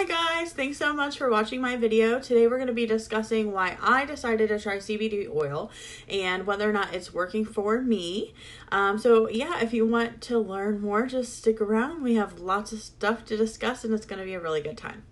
Hi guys, thanks so much for watching my video. Today we're going to be discussing why I decided to try CBD oil and whether or not it's working for me. So yeah, if you want to learn more, just stick around. We have lots of stuff to discuss and it's going to be a really good time.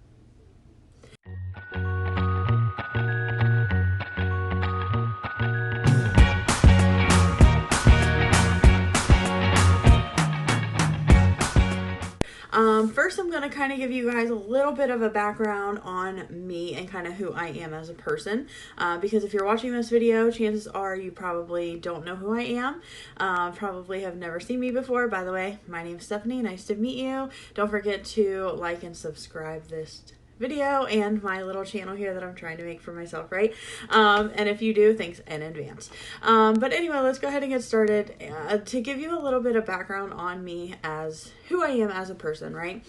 First, I'm going to kind of give you guys a little bit of a background on me and kind of who I am as a person. Because if you're watching this video, chances are you probably don't know who I am. Probably have never seen me before. By the way, my name is Stephanie. Nice to meet you. Don't forget to like and subscribe this video and my little channel here that I'm trying to make for myself, right? And if you do, thanks in advance. But anyway, let's go ahead and get started. To give you a little bit of background on me as who I am as a person, right?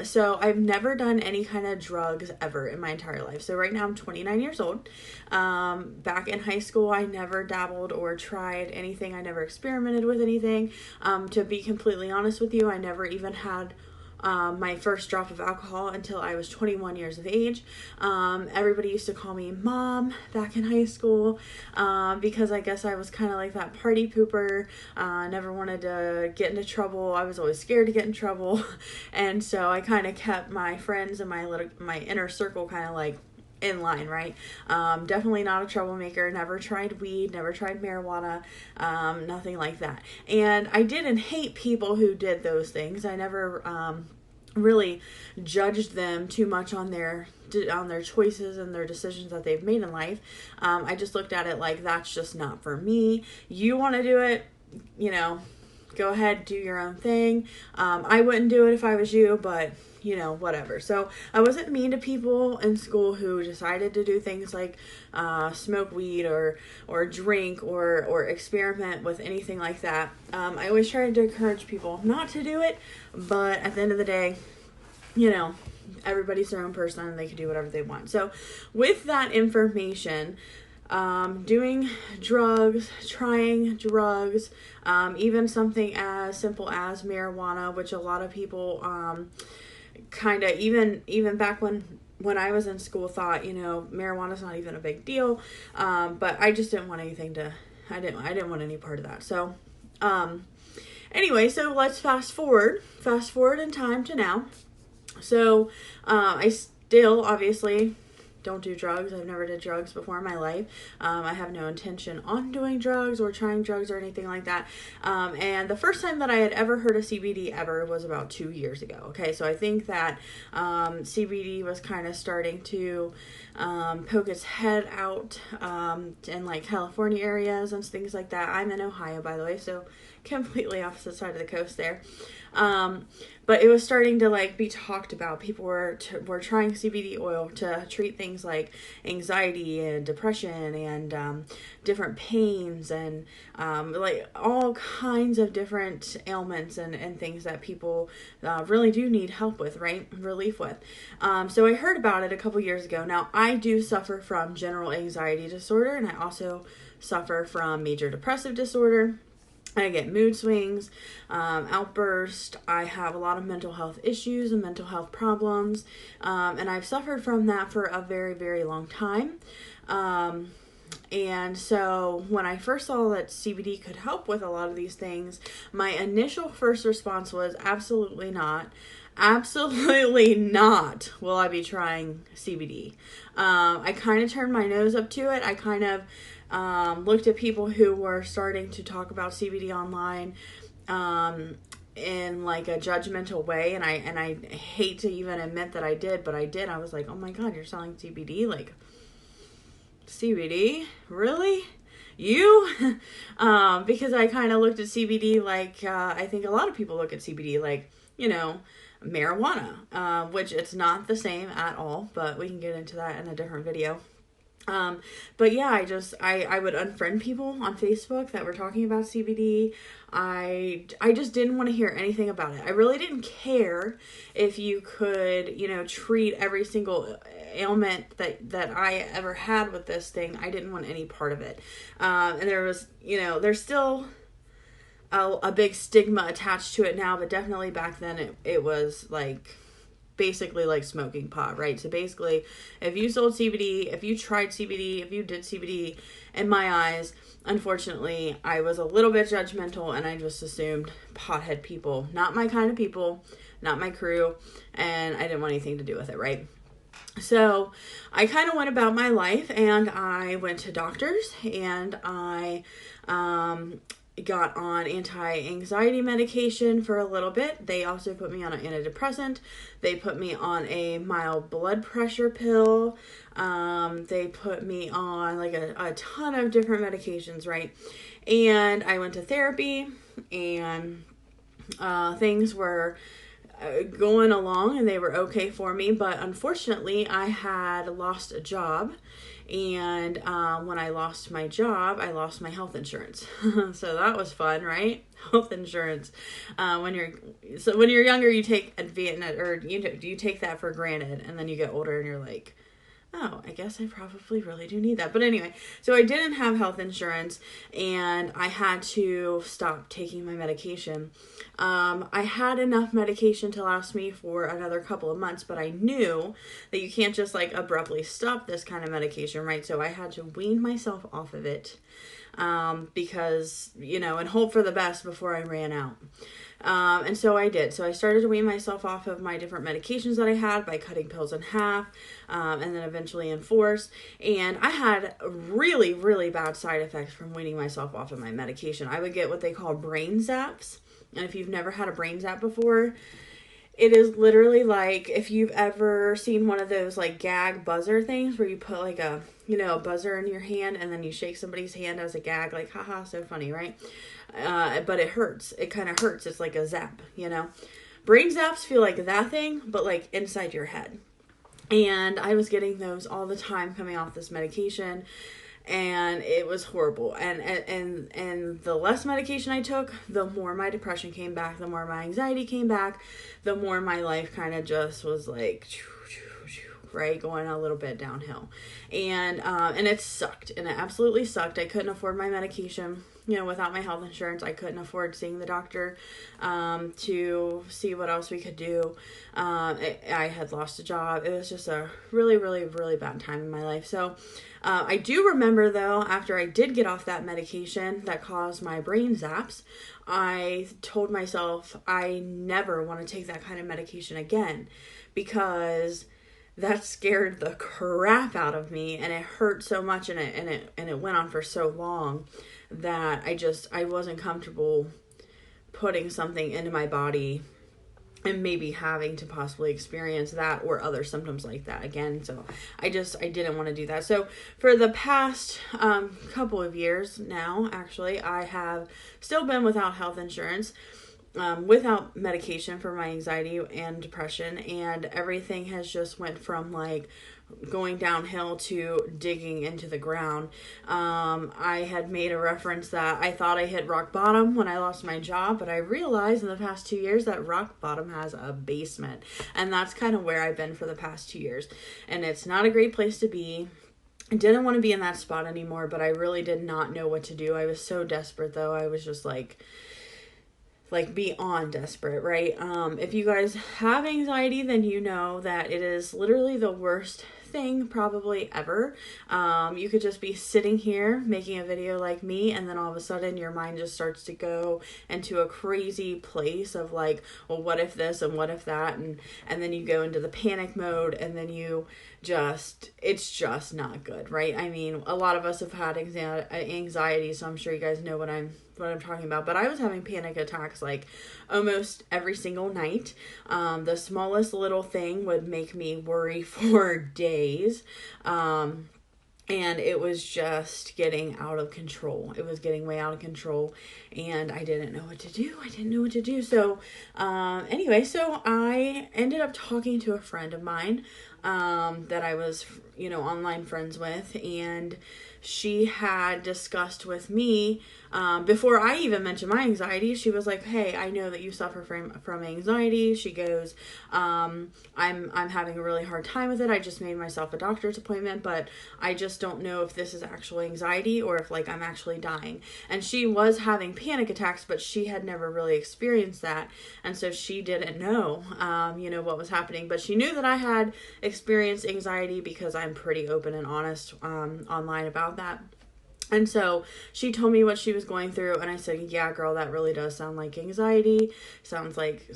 So I've never done any kind of drugs ever in my entire life. So right now I'm 29 years old. Back in high school, I never dabbled or tried anything. I never experimented with anything. To be completely honest with you, I never even had my first drop of alcohol until I was 21 years of age. Everybody used to call me mom back in high school because I guess I was kind of like that party pooper. Never wanted to get into trouble. I was always scared to get in trouble. And so I kind of kept my friends and my inner circle kind of like in line, right? Definitely not a troublemaker, never tried weed, never tried marijuana, nothing like that. And I didn't hate people who did those things. I never really judged them too much on their choices and their decisions that they've made in life. I just looked at it like, that's just not for me. You want to do it, go ahead, do your own thing. I wouldn't do it if I was you, but whatever. So I wasn't mean to people in school who decided to do things like smoke weed or drink or experiment with anything like that. I always tried to encourage people not to do it, but at the end of the day, everybody's their own person and they can do whatever they want. So with that information, doing drugs, trying drugs, even something as simple as marijuana, which a lot of people kind of even back when I was in school thought, marijuana's not even a big deal. But I just didn't want I didn't want any part of that. So, anyway, so let's fast forward in time to now. So, I still obviously don't do drugs. I've never did drugs before in my life. I have no intention on doing drugs or trying drugs or anything like that. And the first time that I had ever heard of CBD ever was about 2 years ago. Okay, so I think that CBD was kind of starting to poke its head out in like California areas and things like that. I'm in Ohio, by the way, so completely opposite side of the coast there. But it was starting to like be talked about. People were trying CBD oil to treat things like anxiety and depression and different pains and like all kinds of different ailments and things that people really do need help with, right? Relief with. So I heard about it a couple years ago. Now I do suffer from general anxiety disorder, and I also suffer from major depressive disorder. I get mood swings, outbursts. I have a lot of mental health issues and mental health problems. And I've suffered from that for a very, very long time. And so when I first saw that CBD could help with a lot of these things, my initial first response was absolutely not. Absolutely not will I be trying CBD. I kind of turned my nose up to it. I kind of looked at people who were starting to talk about CBD online in like a judgmental way, and I hate to even admit that I did, but I did. I was like, oh my god, you're selling CBD? Like, CBD? Really? You? Because I kind of looked at CBD like I think a lot of people look at CBD like, marijuana, which it's not the same at all, but we can get into that in a different video. But yeah, I would unfriend people on Facebook that were talking about CBD. I just didn't want to hear anything about it. I really didn't care if you could, treat every single ailment that I ever had with this thing. I didn't want any part of it. And there was, there's still a big stigma attached to it now, but definitely back then it was like basically like smoking pot, right? So basically, if you sold CBD, if you tried CBD, if you did CBD, in my eyes, unfortunately, I was a little bit judgmental and I just assumed pothead people, not my kind of people, not my crew, and I didn't want anything to do with it, right? So I kind of went about my life and I went to doctors and I got on anti-anxiety medication for a little bit. They also put me on an antidepressant. They put me on a mild blood pressure pill. They put me on like a ton of different medications, right? And I went to therapy and things were going along and they were okay for me, but unfortunately I had lost a job, and when I lost my job, I lost my health insurance. So that was fun, right? Health insurance. When you're younger, you take advantage, or you take that for granted, and then you get older and you're like, oh, I guess I probably really do need that. But anyway, so I didn't have health insurance and I had to stop taking my medication. I had enough medication to last me for another couple of months, but I knew that you can't just like abruptly stop this kind of medication, right? So I had to wean myself off of it because, and hope for the best before I ran out. And so I did. So I started to wean myself off of my different medications that I had by cutting pills in half, and then eventually enforced. And I had really, really bad side effects from weaning myself off of my medication. I would get what they call brain zaps. And if you've never had a brain zap before, it is literally like if you've ever seen one of those like gag buzzer things where you put like a buzzer in your hand and then you shake somebody's hand as a gag, like, haha, so funny, right? But it hurts. It kind of hurts. It's like a zap, Brain zaps feel like that thing, but like inside your head. And I was getting those all the time coming off this medication, and it was horrible. And the less medication I took, the more my depression came back, the more my anxiety came back, the more my life kind of just was like, right, going a little bit downhill. And it sucked, and it absolutely sucked. I couldn't afford my medication. Without my health insurance, I couldn't afford seeing the doctor to see what else we could do. I had lost a job. It was just a really, really, really bad time in my life. So I do remember, though, after I did get off that medication that caused my brain zaps, I told myself I never want to take that kind of medication again, because that scared the crap out of me, and it hurt so much, and it went on for so long that I wasn't comfortable putting something into my body and maybe having to possibly experience that or other symptoms like that again. So I didn't want to do that. So for the past couple of years now, actually, I have still been without health insurance, without medication for my anxiety and depression, and everything has just went from like going downhill to digging into the ground. I had made a reference that I thought I hit rock bottom when I lost my job, but I realized in the past 2 years that rock bottom has a basement, and that's kind of where I've been for the past 2 years, and it's not a great place to be. I didn't want to be in that spot anymore, but I really did not know what to do. I was so desperate, though. I was just like beyond desperate, right? If you guys have anxiety, then you know that it is literally the worst thing probably ever. You could just be sitting here making a video like me, and then all of a sudden your mind just starts to go into a crazy place of like, well, what if this and what if that, and then you go into the panic mode, and then it's just not good, right? I mean, a lot of us have had anxiety, so I'm sure you guys know what I'm talking about. But I was having panic attacks like almost every single night. The smallest little thing would make me worry for days. And it was just getting out of control. It was getting way out of control, and I didn't know what to do. So anyway, so I ended up talking to a friend of mine that I was, online friends with, and she had discussed with me, before I even mentioned my anxiety. She was like, "Hey, I know that you suffer from anxiety." She goes, I'm having a really hard time with it. I just made myself a doctor's appointment, but I just don't know if this is actual anxiety or if like I'm actually dying." And she was having panic attacks, but she had never really experienced that, and so she didn't know, what was happening. But she knew that I had experienced anxiety because I'm pretty open and honest online about that. And so she told me what she was going through, and I said, "Yeah, girl, that really does sound like anxiety. Sounds like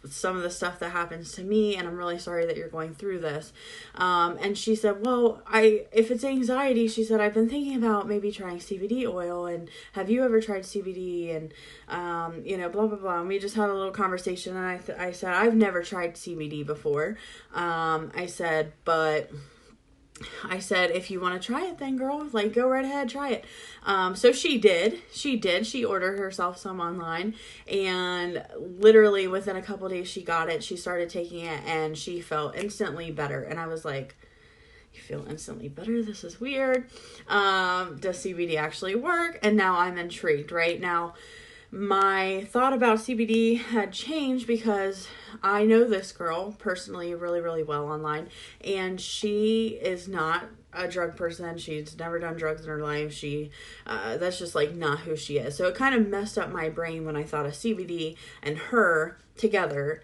some of the stuff that happens to me, and I'm really sorry that you're going through this." And she said, "Well, if it's anxiety," she said, "I've been thinking about maybe trying CBD oil, and have you ever tried CBD?" And, blah, blah, blah. And we just had a little conversation, and I said, "I've never tried CBD before." I said, "If you want to try it, then girl, like, go right ahead, try it." So she did. She ordered herself some online, and literally within a couple days she got it. She started taking it, and she felt instantly better. And I was like, "You feel instantly better? This is weird. Does CBD actually work?" And now I'm intrigued. Right now, my thought about CBD had changed because I know this girl personally really, really well online, and she is not a drug person. She's never done drugs in her life. That's just like not who she is. So it kind of messed up my brain when I thought of CBD and her together,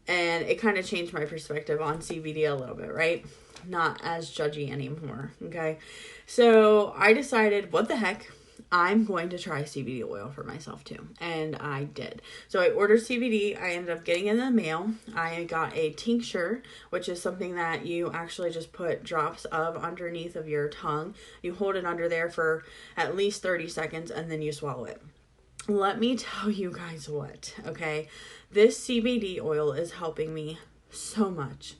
and it kind of changed my perspective on CBD a little bit, right? Not as judgy anymore. Okay. So I decided, what the heck? I'm going to try CBD oil for myself too. And I did. So I ordered CBD. I ended up getting it in the mail. I got a tincture, which is something that you actually just put drops of underneath of your tongue. You hold it under there for at least 30 seconds and then you swallow it. Let me tell you guys what, okay? This CBD oil is helping me so much.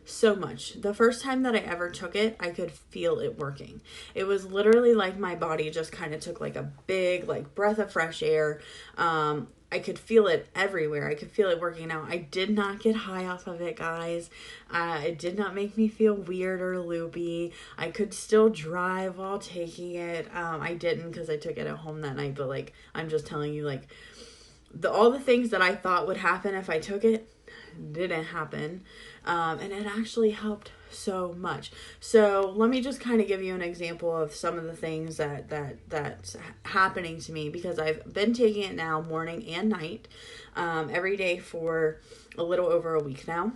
So much. The first time that I ever took it, I could feel it working. It was literally like my body just kind of took like a big like breath of fresh air. I could feel it everywhere. I could feel it working out. I did not get high off of it, guys. It did not make me feel weird or loopy. I could still drive while taking it. I didn't because I took it at home that night, but like I'm just telling you, like all the things that I thought would happen if I took it didn't happen. And it actually helped so much. So let me just kind of give you an example of some of the things that's happening to me, because I've been taking it now morning and night, every day for a little over a week now.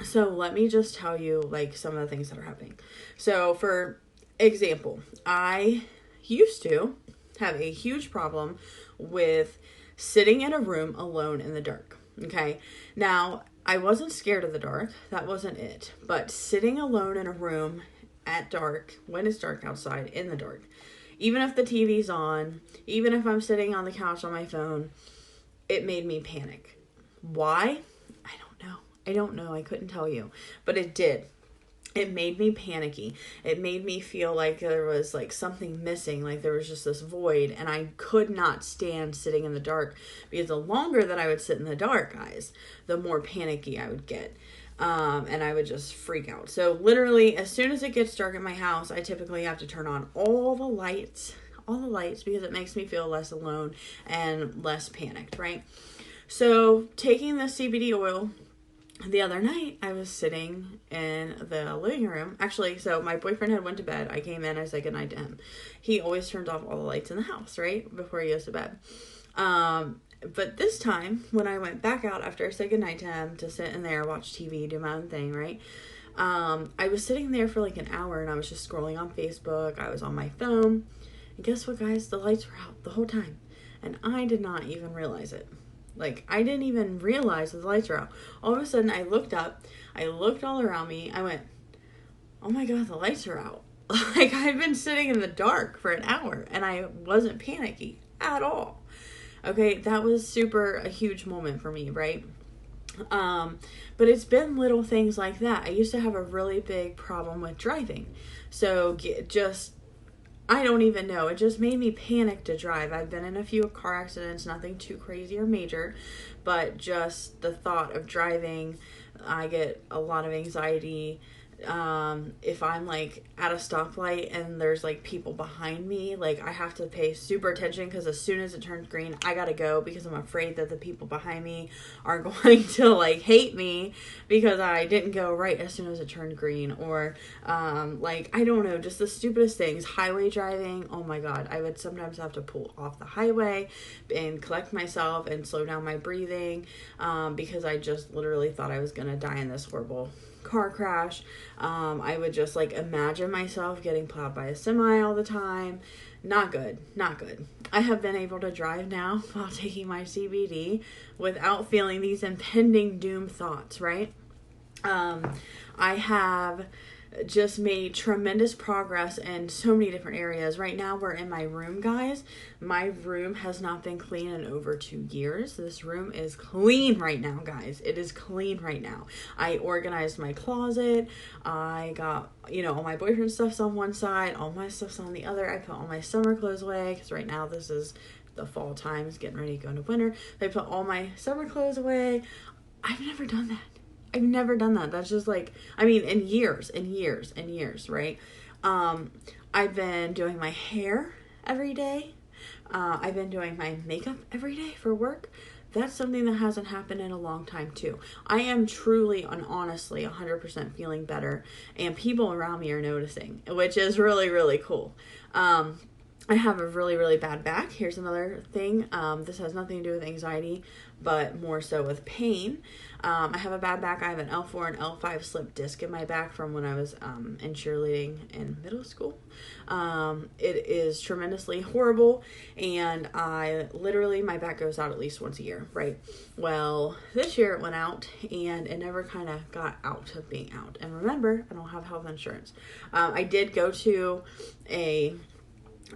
So let me just tell you like some of the things that are happening. So for example, I used to have a huge problem with sitting in a room alone in the dark. Okay. Now, I wasn't scared of the dark. That wasn't it. But sitting alone in a room at dark, when it's dark outside, in the dark, even if the TV's on, even if I'm sitting on the couch on my phone, it made me panic. Why? I don't know. I couldn't tell you. But it did. It made me panicky. It made me feel like there was like something missing, like there was just this void, and I could not stand sitting in the dark, because the longer that I would sit in the dark, guys, the more panicky I would get. And I would just freak out. So literally, as soon as it gets dark in my house, I typically have to turn on all the lights, because it makes me feel less alone and less panicked, right? So taking the CBD oil, the other night, I was sitting in the living room. Actually, so my boyfriend had went to bed. I came in, I said goodnight to him. He always turns off all the lights in the house, right? Before he goes to bed. But this time, when I went back out after I said goodnight to him to sit in there, watch TV, do my own thing, right? I was sitting there for like an hour, and I was just scrolling on Facebook. I was on my phone. And guess what, guys? The lights were out the whole time. And I did not even realize it. Like, I didn't even realize the lights were out. All of a sudden, I looked up. I looked all around me. I went, oh my God, the lights are out. Like, I've been sitting in the dark for an hour, and I wasn't panicky at all. Okay, that was a huge moment for me, right? But it's been little things like that. I used to have a really big problem with driving. So I don't even know. It just made me panic to drive. I've been in a few car accidents, nothing too crazy or major, but just the thought of driving, I get a lot of anxiety. If I'm like at a stoplight and there's like people behind me, like I have to pay super attention, because as soon as it turns green, I gotta go, because I'm afraid that the people behind me are going to like hate me because I didn't go right as soon as it turned green. Or like, I don't know, just the stupidest things. Highway driving, oh my god, I would sometimes have to pull off the highway and collect myself and slow down my breathing, because I just literally thought I was gonna die in this horrible car crash. I would just like imagine myself getting plowed by a semi all the time. Not good, not good. I have been able to drive now while taking my CBD without feeling these impending doom thoughts, right? I have just made tremendous progress in so many different areas. Right now we're in my room, guys. My room has not been clean in over 2 years. This room is clean right now, guys. It is clean right now. I organized my closet. I got, all my boyfriend's stuff's on one side, all my stuff's on the other. I put all my summer clothes away, because right now this is the fall time, is getting ready to go into winter. I put all my summer clothes away. I've never done that. I've never done that. That's just like, in years and years and years, right? I've been doing my hair every day. I've been doing my makeup every day for work. That's something that hasn't happened in a long time too. I am truly and honestly 100% feeling better, and people around me are noticing, which is really, really cool. I have a really, really bad back. Here's another thing. This has nothing to do with anxiety, but more so with pain. I have a bad back. I have an L4 and L5 slip disc in my back from when I was in cheerleading in middle school. It is tremendously horrible, and my back goes out at least once a year, right? Well, this year it went out, and it never kind of got out of being out. And remember, I don't have health insurance. I did go to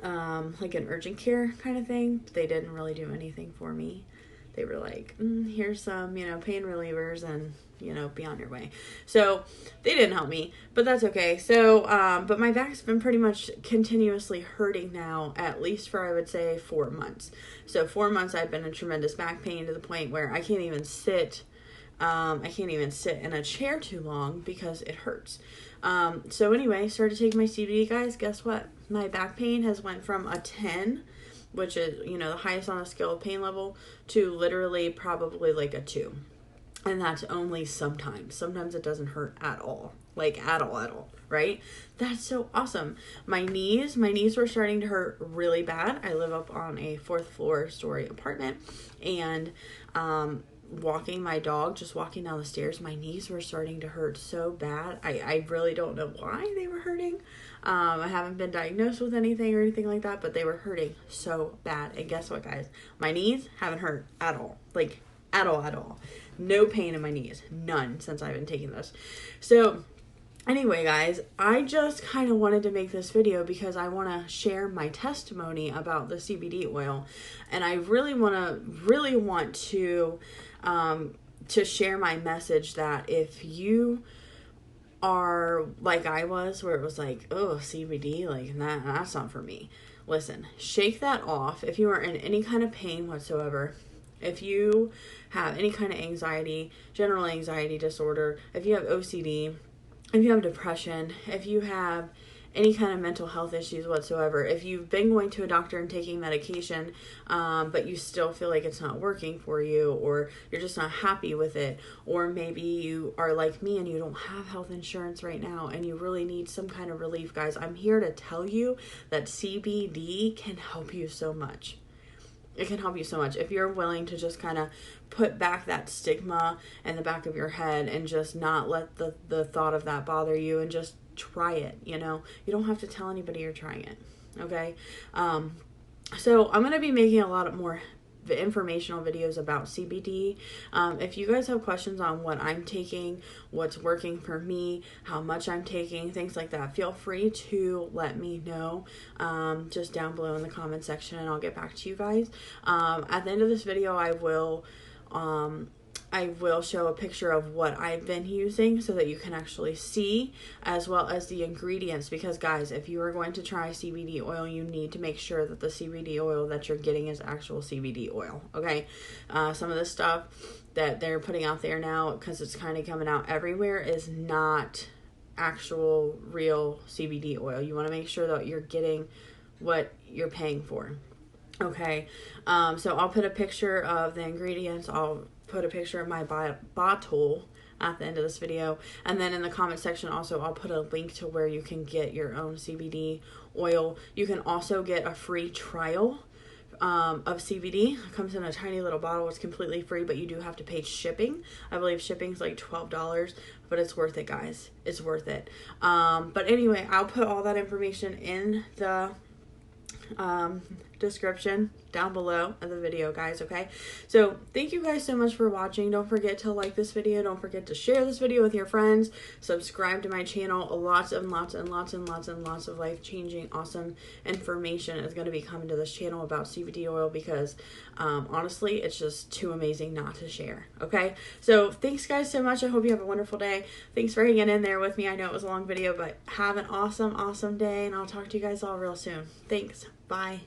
like an urgent care kind of thing. They didn't really do anything for me. They were like, here's some, pain relievers, and, be on your way. So they didn't help me, but that's okay. So, but my back's been pretty much continuously hurting now, at least for, I would say, 4 months. So 4 months I've been in tremendous back pain, to the point where I can't even sit. I can't even sit in a chair too long because it hurts. So anyway, started taking my CBD, guys. Guess what? My back pain has went from a 10, which is, the highest on a scale of pain level, to literally probably like a 2. And that's only sometimes. Sometimes it doesn't hurt at all. Like at all, right? That's so awesome. My knees were starting to hurt really bad. I live up on a 4th floor story apartment, and walking my dog, just walking down the stairs, my knees were starting to hurt so bad. I really don't know why they were hurting. I haven't been diagnosed with anything or anything like that, but they were hurting so bad. And guess what, guys? My knees haven't hurt at all. Like, at all. No pain in my knees. None, since I've been taking this. So anyway, guys, I just kind of wanted to make this video because I want to share my testimony about the CBD oil. And I really want to share my message that if you are like I was, where it was like, oh, CBD, like that's not for me. Listen, shake that off. If you are in any kind of pain whatsoever, if you have any kind of anxiety, general anxiety disorder, if you have OCD, if you have depression, if you have any kind of mental health issues whatsoever, if you've been going to a doctor and taking medication, but you still feel like it's not working for you, or you're just not happy with it, or maybe you are like me and you don't have health insurance right now and you really need some kind of relief, guys, I'm here to tell you that CBD can help you so much. It can help you so much if you're willing to just kind of put back that stigma in the back of your head and just not let the thought of that bother you, and just try it. You don't have to tell anybody you're trying it. Okay. So I'm going to be making a lot more informational videos about CBD. If you guys have questions on what I'm taking, what's working for me, how much I'm taking, things like that, feel free to let me know just down below in the comment section, and I'll get back to you guys. At the end of this video, I will show a picture of what I've been using so that you can actually see, as well as the ingredients, because guys, if you are going to try CBD oil, you need to make sure that the CBD oil that you're getting is actual CBD oil. Okay. Some of the stuff that they're putting out there now, because it's kind of coming out everywhere, is not actual real CBD oil. You want to make sure that you're getting what you're paying for. Okay, so I'll put a picture of the ingredients. I'll put a picture of my bottle at the end of this video, and then in the comment section also I'll put a link to where you can get your own CBD oil. You can also get a free trial of CBD. It comes in a tiny little bottle. It's completely free, but you do have to pay shipping. I believe shipping's like $12, but it's worth it, guys. It's worth it. But anyway, I'll put all that information in the description down below of the video, guys. Okay, so thank you guys so much for watching. Don't forget to like this video. Don't forget to share this video with your friends. Subscribe to my channel. Lots and lots and lots and lots and lots of life-changing, awesome information is going to be coming to this channel about CBD oil, because honestly, it's just too amazing not to share. Okay, so thanks guys so much. I hope you have a wonderful day. Thanks for hanging in there with me. I know it was a long video, but have an awesome day, and I'll talk to you guys all real soon. Thanks. Bye.